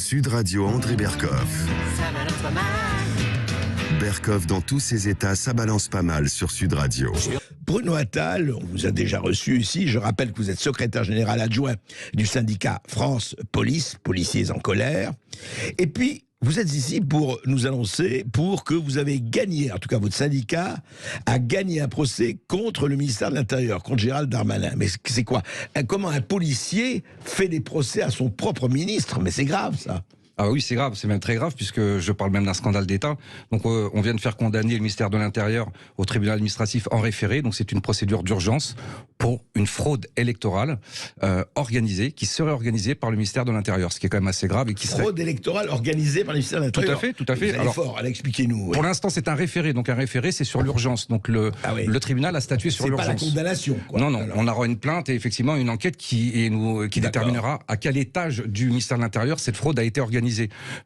Sud Radio André Berkoff. Ça balance pas mal. Berkoff dans tous ses états, ça balance pas mal sur Sud Radio. Bruno Attal, on vous a déjà reçu ici. Je rappelle que vous êtes secrétaire général adjoint du syndicat France Police, policiers en colère. Et puis, vous êtes ici pour nous annoncer que vous avez gagné, en tout cas votre syndicat a gagné un procès contre le ministère de l'Intérieur, contre Gérald Darmanin. Mais c'est quoi? Comment un policier fait des procès à son propre ministre? Mais c'est grave, ça. Ah oui, c'est grave, c'est même très grave, puisque je parle même d'un scandale d'État. Donc on vient de faire condamner le ministère de l'Intérieur au tribunal administratif en référé, donc c'est une procédure d'urgence pour une fraude électorale organisée, qui serait organisée par le ministère de l'Intérieur, ce qui est quand même assez grave. Et qui fraude électorale organisée par le ministère de l'Intérieur. Tout à fait. Alors, fort, allez, expliquez-nous. Oui. Pour l'instant, c'est un référé, donc un référé, c'est sur l'urgence. Donc le tribunal a statué sur l'urgence. C'est pas la condamnation, quoi. Non, on aura une plainte et effectivement une enquête qui déterminera à quel étage du ministère de l'Intérieur cette fraude a été organisée.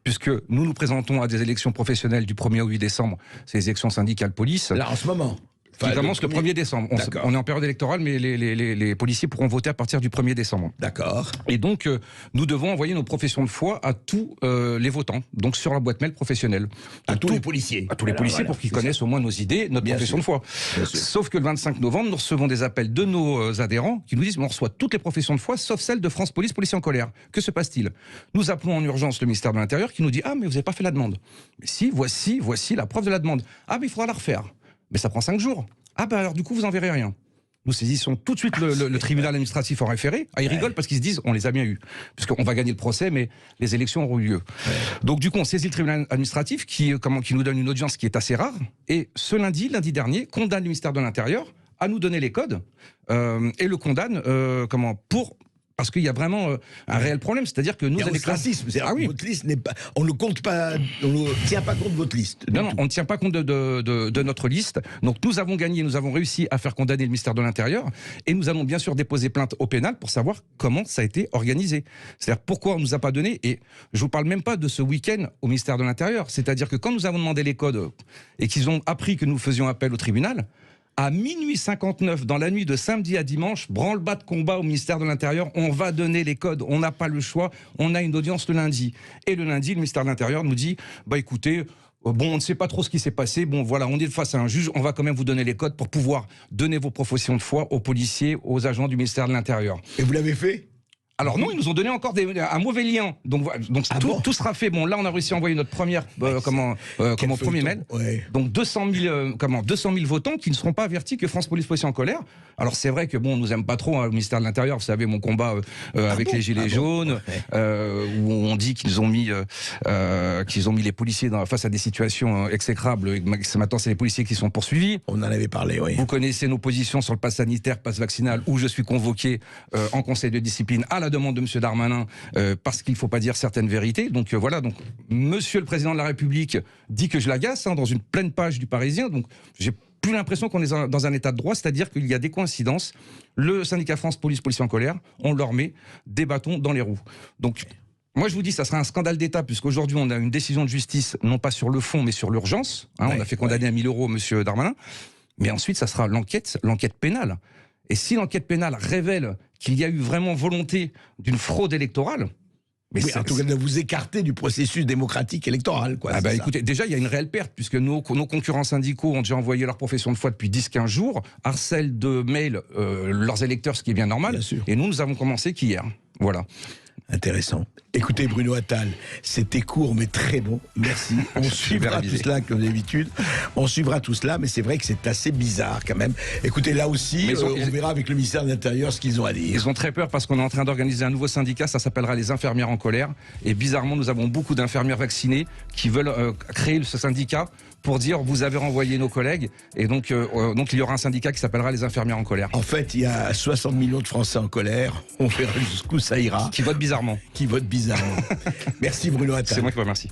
Puisque nous nous présentons à des élections professionnelles du 1er au 8 décembre, c'est les élections syndicales police. Là, en ce moment. Qui commence le 1er décembre. On est en période électorale, mais les policiers pourront voter à partir du 1er décembre. D'accord. Et donc, nous devons envoyer nos professions de foi à tous les votants, donc sur la boîte mail professionnelle. À tous les policiers. À tous les policiers pour qu'ils connaissent au moins nos idées, notre profession de foi. Sauf que le 25 novembre, nous recevons des appels de nos adhérents qui nous disent on reçoit toutes les professions de foi, sauf celle de France Police, policiers en colère. Que se passe-t-il? Nous appelons en urgence le ministère de l'Intérieur qui nous dit ah, mais vous n'avez pas fait la demande. Mais si, voici la preuve de la demande. Ah, mais il faudra la refaire. Mais ça prend 5 jours. Ah bah alors du coup vous enverrez rien. Nous saisissons tout de suite le tribunal administratif en référé. Ah, ils rigolent parce qu'ils se disent on les a bien eus. Puisqu'on va gagner le procès, mais les élections auront eu lieu. Donc du coup on saisit le tribunal administratif qui nous donne une audience qui est assez rare. Et ce lundi dernier, condamne le ministère de l'Intérieur à nous donner les codes et le condamne parce qu'il y a vraiment un réel problème, c'est-à-dire que nous... Il y a un racisme, votre liste n'est pas... On ne tient pas compte de votre liste. Non, on ne tient pas compte de notre liste. Donc nous avons gagné, nous avons réussi à faire condamner le ministère de l'Intérieur et nous allons bien sûr déposer plainte au pénal pour savoir comment ça a été organisé. C'est-à-dire pourquoi on ne nous a pas donné, et je ne vous parle même pas de ce week-end au ministère de l'Intérieur, c'est-à-dire que quand nous avons demandé les codes et qu'ils ont appris que nous faisions appel au tribunal, à minuit 59, dans la nuit de samedi à dimanche, branle-bas de combat au ministère de l'Intérieur, on va donner les codes, on n'a pas le choix, on a une audience le lundi. Et le lundi, le ministère de l'Intérieur nous dit, bah écoutez, on ne sait pas trop ce qui s'est passé, voilà, on est face à un juge, on va quand même vous donner les codes pour pouvoir donner vos professions de foi aux policiers, aux agents du ministère de l'Intérieur. Et vous l'avez fait ? Alors non, ils nous ont donné encore un mauvais lien. Donc tout sera fait. Bon, là, on a réussi à envoyer notre première premier mail. Ouais. Donc 200 000 votants qui ne seront pas avertis que France Police Policiers en colère. Alors c'est vrai que on nous aime pas trop au ministère de l'Intérieur. Vous savez mon combat avec les gilets jaunes, où on dit qu'ils ont mis les policiers face à des situations exécrables. Et maintenant, c'est les policiers qui sont poursuivis. On en avait parlé. Oui. Vous connaissez nos positions sur le pass sanitaire, pass vaccinal, où je suis convoqué en conseil de discipline à la demande de M. Darmanin, parce qu'il ne faut pas dire certaines vérités. Donc voilà, donc Monsieur le Président de la République dit que je l'agace dans une pleine page du Parisien. Donc j'ai plus l'impression qu'on est dans un état de droit, c'est-à-dire qu'il y a des coïncidences. Le syndicat France Police Policiers en colère, on leur met des bâtons dans les roues. Donc moi je vous dis, ça sera un scandale d'État, puisqu'aujourd'hui on a une décision de justice, non pas sur le fond, mais sur l'urgence. On a fait condamner à 1 000 € M. Darmanin. Mais ensuite, ça sera l'enquête pénale. Et si l'enquête pénale révèle qu'il y a eu vraiment volonté d'une fraude électorale... en tout cas, de vous écarter du processus démocratique électoral. Écoutez, déjà, il y a une réelle perte, puisque nos concurrents syndicaux ont déjà envoyé leur profession de foi depuis 10-15 jours, harcèlent de mails leurs électeurs, ce qui est bien normal. Et nous avons commencé qu'hier. Voilà. Intéressant. Écoutez, Bruno Attal, c'était court mais très bon. Merci. On suivra tout cela comme d'habitude. On suivra tout cela, mais c'est vrai que c'est assez bizarre quand même. Écoutez, là aussi, on verra avec le ministère de l'Intérieur ce qu'ils ont à dire. Ils ont très peur parce qu'on est en train d'organiser un nouveau syndicat, ça s'appellera les infirmières en colère. Et bizarrement, nous avons beaucoup d'infirmières vaccinées qui veulent créer ce syndicat pour dire vous avez renvoyé nos collègues. Et donc il y aura un syndicat qui s'appellera les infirmières en colère. En fait, il y a 60 millions de Français en colère. On verra jusqu'où ça ira. Qui votent bizarrement. Merci Bruno Attal. C'est moi qui vous remercie.